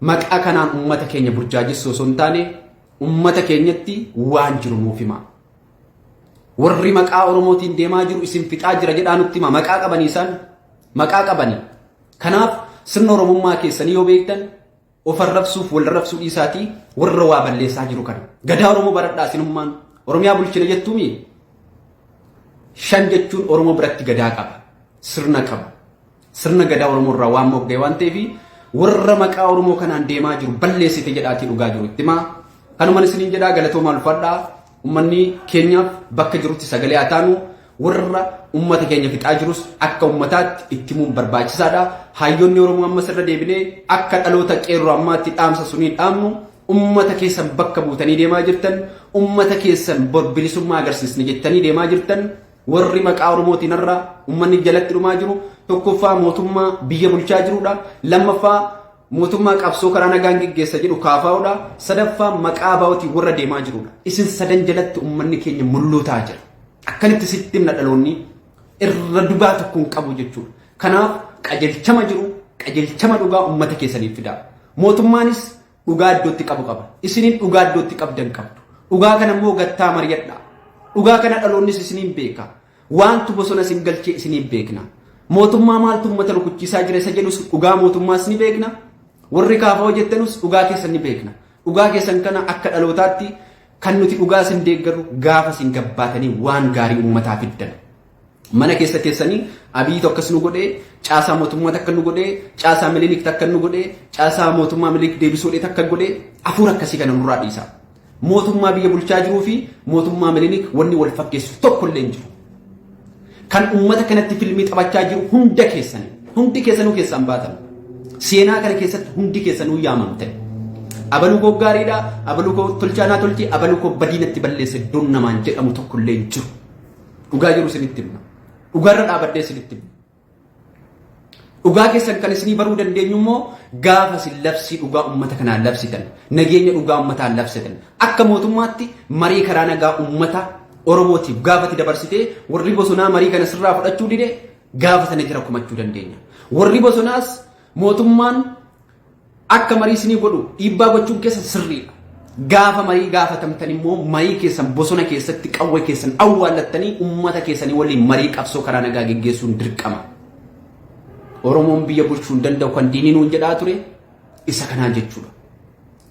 maqaa kanaan ummata keenya burjaajessuu osoo hin taane ummata keenyatti waan jiru nuuf hima. Warri maqaa oromootiin deemaa jiru isin fixaa jira jedhaa nutti hima. Maqaa qabanii isaan maqaa qabanii. Kanaaf sirna oromummaa keessanii yoo beektan of arrabsuuf wal arrabsuu dhiisaatii warra waa balleessaa jiru kana. Gadaa oromoo baradhaa isinummaan oromiyaa bulchina jettuumi. Shan jechuun oromoo biratti gadaa qaba, sirna qaba. Sirna gadaa oromoo irraa waan mogga'e waan ta'eef warra maqaa oromoo kanaan deemaa jiru balleessite jedhaatii dhugaa jiru itti himaa. Kanumaan isiniin jedhaa galatoomaa ulfaadhaa. Ummanni keenyaaf bakka jirutti sagalee haa taanu warra ummata keenya fixaa jirus akka ummataatti itti himuun barbaachisaadha. Hayyoonni oromoo ammas irra deebinee akka dhaloota qeerroo ammaatti dhaamsa sunii dhaamnu ummata keessan bakka buutanii deemaa jirtan, ummata keessan bilisummaa agarsiisne jettanii deemaa jirtan. Warri maqaa oromootiin irraa ummanni jalatti dhumaa jiru tokkoffaa mootummaa biyya bulchaa jirudha. Lammaffaa mootummaa qabsoo karaa nagaan geggeessa jedhu kaafaa'udha. Sadaffaa maqaa baa'otii warra deemaa jirudha. Isin sadan jalatti ummanni keenya mul'uutaa jira. Akkanitti sitti himna dhaloonni irra dubaa tokko hin qabu jechuudha. Kanaaf qajeelchama jiru, qajeelchama dhugaa ummata keessaniif fidaa. Mootummaanis dhugaa iddootti qabu qaba. Isiniin dhugaa iddootti qabdan qabdu. Dhugaa kana immoo gattaa mari'adhaa. Dhugaa kana dhaloonnis isiniin beeka. Waantu bosona isin galchee isiniin beekna. Mootummaa maaltu ummata rukuchiisaa jira isa jedhus dhugaa mootummaas ni beekna. Warri kaafaa hojjettanus dhugaa keessan ni beekna. Dhugaa keessan kana akka dhalootaatti kan nuti dhugaa isin deeggaru gaafa isin gabbaatanii waan gaarii uummataa fiddan. Mana keessa teessanii Abiyyii akkas nu godhee, caasaa mootummaa takka nu godhee, caasaa Minilik takka nu godhee, caasaa mootummaa Minilik deebisuu takka godhee hafuura akkasii kana nurraa dhiisa. Mootummaa biyya bulchaa jiruu fi mootummaa Minilik wanni wal fakkeessu tokko illee hin jiru. Kan uummata kanatti filmii taphachaa jiru hunda keessanii, hundi keessanuu keessaan baatan. Seenaa kana keessatti hundi keessanuu yaamamte. Abaluu koo gaariidha, abaluu koo tolchaanaa tolchee, abaluu koo badiinatti balleesse iddoon namaan jedhamu tokko illee hin jiru. Dhugaa jiru isinitti himna. Dhugaarra dhaabadhee isinitti himna. Dhugaa keessan kan isinii baruu dandeenyu immoo gaafa isin labsii dhugaa uummata kanaan labsitan, nageenya dhugaa uummataan labsitan. Akka mootummaatti marii karaa nagaa uummata oromootiif gaafati dabarsitee warri bosonaa marii kana sirraa fudhachuu dide gaafa sana jira kumachuu dandeenya. Warri bosonaas mootummaan akka marii isinii godhu dhiibbaa gochuun keessan sirriidha. Gaafa marii gaafatamtan immoo marii keessan bosona keessatti qawwee keessan awwaallattanii uummata keessanii waliin marii qabsoo karaa nagaa geggeessuun dirqama. Oromoon biyya bulchuu hin danda'u kan diinii nuun jedhaa ture isa kanaa jechuudha.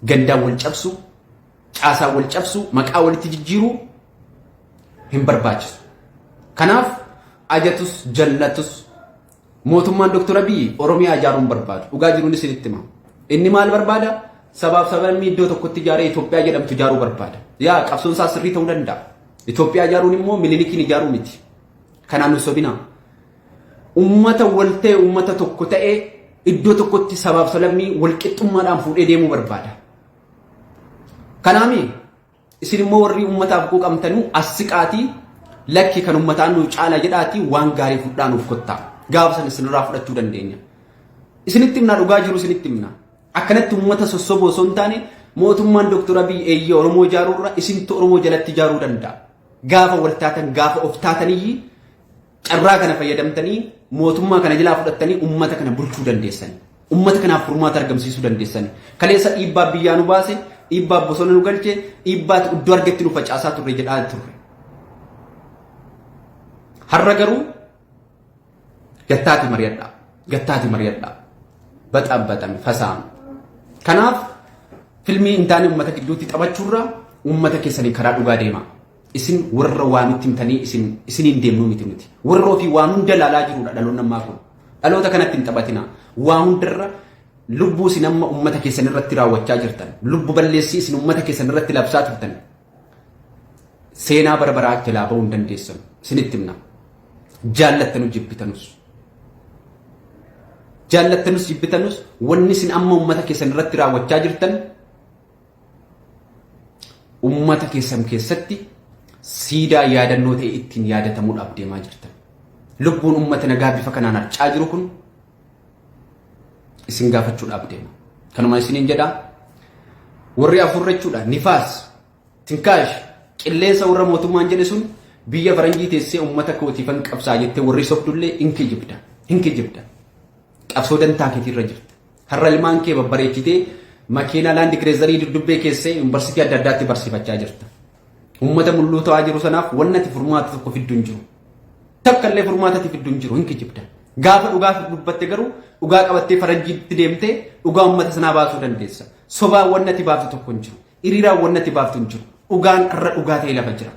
Gandaan wal cabsu, caasaa wal cabsu, maqaa walitti jijjiiruu hin barbaachisu. Kanaaf ajatus jallatus mootummaan Dr. Abiy Oromiyaa ijaaruun barbaadu. Dhugaa jiruun isinitti hima. Inni maal barbaada? Sabaaf sablammii iddoo tokkotti ijaaree Itoophiyaa jedhamtu ijaaruu barbaada. Yaa qabsoon isaa sirrii ta'uu danda'a. Itoophiyaa ijaaruun immoo Minilikiin ijaaruu miti. Kanaan nu sobinaa. Ummata waltee ummata tokko ta'ee iddoo tokkotti sabaaf sablammii walqixxummaadhaan fuudhee deemuu barbaada. Kanaami isin immoo warri ummataaf quuqamtanuu as siqaatii lakki kan ummataan nu caala jedhaatii waan gaarii fudhaan uf kottaa. Gaafa san isinirraa fudhachuu dandeenya. Isinitti himna dhugaa jiru isinitti himna. Akkanatti ummata sossoboo osoo hin taane mootummaan Dr. Abiy eeyyee Oromoo ijaaruurra isintu Oromoo jalatti ijaaruu danda'a. Gaafa wal taatan gaafa of taatanii carraa kana fayyadamtanii mootummaa kana jalaa fudhattanii ummata kana bulchuu dandeessani. Ummata kanaaf furmaata argamsiisuu dandeessani. Kaleessa dhiibbaa biyyaa nu baase dhiibbaa bosona nu galche dhiibbaatu iddoo argetti nu facaasaa turre jedhaa turre. Har'a garuu gattaati mari'adhaa በጣም ፈሳም ከናፍ ፊልሚ እንታን ኡመተ ግዱቲ ጠባቹራ ኡመተ ከሰኒ ከራ ዱጋ ዴማ isin warra waanutti himtanii isiniin deemnuu miti nuti warra ofii waan hunda laalaa jirudha dhaloonni ammaa kun dhaloota kanatti hin taphatina waan hundarra lubbuu isin amma ummata keessan irratti raawwachaa jirtan lubbu balleessii isin ummata keessan irratti labsaa turtan seenaa barbaraa jalaa ba'uu hin dandeessan isinitti himna jaallattanus jibbitanus wanni isin amma ummata keessan irratti raawwachaa jirtan ummata keessan keessatti siidaa yaadannoo ta'e ittiin yaadatamuudhaaf deemaa jirtan. Lubbuun uummata nagaa bifa kanaan harcaa jiru kun isin gaafachuudhaaf deema. Kanuma isiniin jedhaa warri afurrachuudha nifaas tinkaash qilleensa warra mootummaan jedhe sun biyya faranjii teessee uummata kootiifan qabsaa jettee warri sobdullee hinki jibda. Qabsoo dantaa keetirra jirta. Har'a ilmaan kee babbareechitee makiinaa laandi kireezarii duddubbee keessee yuunivarsiitii adda addaatti barsiifachaa jirta. Ummata mul'uu ta'aa jiru sanaaf wannati furmaata tokko fidduu hin jiru. Takkallee furmaatatti fidduu hin jiru hin kijibda. Gaafa dhugaa dubbatte garuu dhugaa qabattee faranjiitti deemtee dhugaa ummata sanaa baasuu dandeessa. Sobaa wannati baaftu tokko hin jiru. Hiriiraan wannati baaftu hin jiru. Dhugaan irra dhugaa ta'e lafa jira.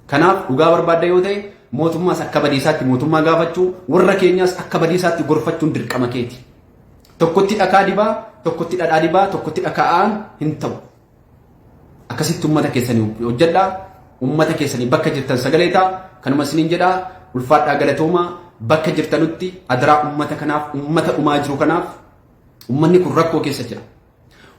Kanaaf dhugaa barbaadda yoo ta'e mootummaas akka badiisaatti mootummaa gaafachuu warra keenyaas akka badiisaatti gorfachuun dirqama keeti. Tokkotti dhakaa dibaa, tokkotti dhadhaa dibaa, tokkotti dhakaa'aan hin ta'u. Akkasitti ummata keessanii hojjedhaa ummata keessanii bakka jirtan sagalee ta'a kanuma isiniin jedhaa ulfaadhaa galatoomaa bakka jirtanutti adaraa ummata kanaaf ummata dhumaa jiru kanaaf ummanni kun rakkoo keessa jira.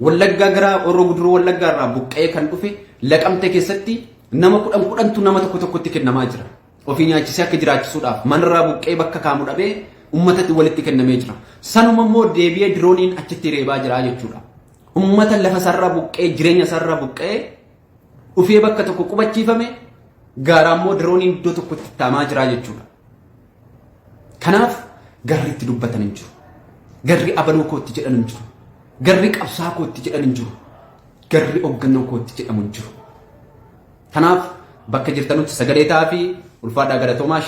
Wallaggaa gara Horroo Guduruu Wallaggaa irraa buqqa'ee kan dhufe Naqamtee keessatti nama kudhantu nama tokkotti kennamaa jira. Ofii nyaachisee akka jiraachisuudhaaf manarraa buqqa'ee bakka kaamu dhabee ummatatti walitti kennamee jira. Sanuma immoo deebi'ee dirooniin achitti reebaa jira jechuudha. Ummata lafa sarara buqqee jireenya sarara buqqee ufee bakka tokko qubachiifame gaaraammoo dirooniin iddoo tokkotti taamaa jira jechuudha. Kanaaf garri itti dubbatan hin jiru. Garri abaluu kootti jedhan hin jiru. Garri qabsaa kootti jedhan hin jiru. Garri hoggannoo kootti jedhamu hin jiru. Kanaaf bakka jirtanutti sagalee ta'aa fi ulfaadhaa galatoomaa